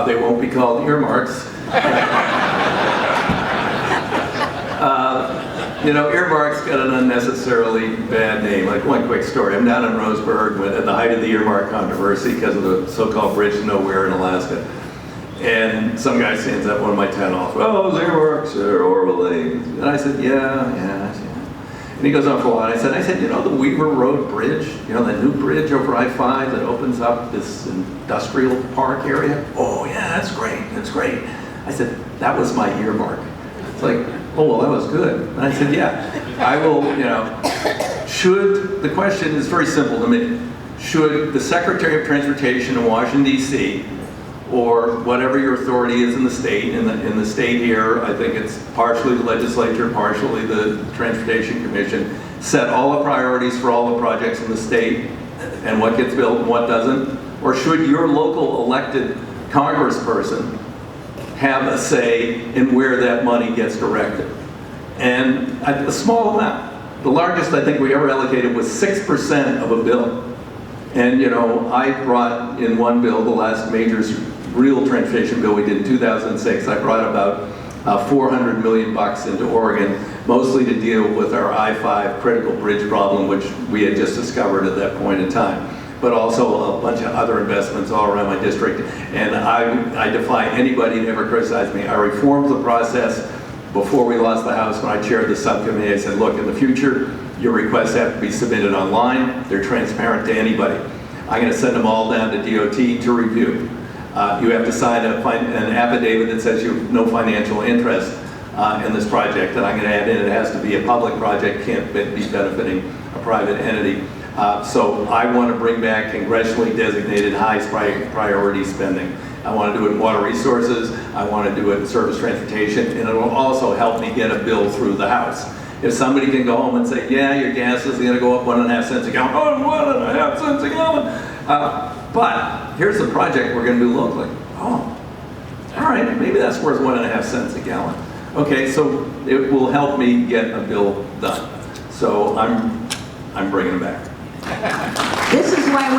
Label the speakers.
Speaker 1: They won't be called earmarks. You know, earmarks got an unnecessarily bad name. Like, one quick story. I'm down in Roseburg at the height of the earmark controversy because of the so-called bridge to nowhere in Alaska. And some guy stands up one of my tent halls. Oh, those earmarks are horrible things. And I said, yeah. And he goes on for a while. I said, you know the Weaver Road Bridge? You know, that new bridge over I-5 that opens up this industrial park area? Oh, yeah, that's great. I said, that was my earmark. It's like, oh, well, that was good. And I said, yeah, I will, you know, the question is very simple to me. Should the Secretary of Transportation in Washington, D.C., or whatever your authority is in the state, in the state here, I think it's partially the legislature, partially the Transportation Commission, set all the priorities for all the projects in the state and what gets built and what doesn't? Or should your local elected congressperson have a say in where that money gets directed? And a small amount. The largest I think we ever allocated was 6% of a bill. And you know, I brought in one bill, the last major real transportation bill we did in 2006, I brought about $400 million into Oregon, mostly to deal with our I-5 critical bridge problem, which we had just discovered at that point in time, but also a bunch of other investments all around my district. And I defy anybody to ever criticize me. I reformed the process before we lost the House when I chaired the subcommittee. I said, look, in the future, your requests have to be submitted online. They're transparent to anybody. I'm going to send them all down to DOT to review. You have to sign an affidavit that says you have no financial interest in this project, and I'm going to add in it has to be a public project, can't be benefiting a private entity. So I want to bring back congressionally designated high priority spending. I want to do it in water resources, I want to do it in service transportation, and it will also help me get a bill through the House. If somebody can go home and say, yeah, your gas is going to go up 1.5 cents a gallon, oh, 1.5 cents a gallon. But here's the project we're going to do locally. Oh, all right, maybe that's worth 1.5 cents a gallon. Okay, so it will help me get a bill done. So I'm bringing it back.
Speaker 2: This is why we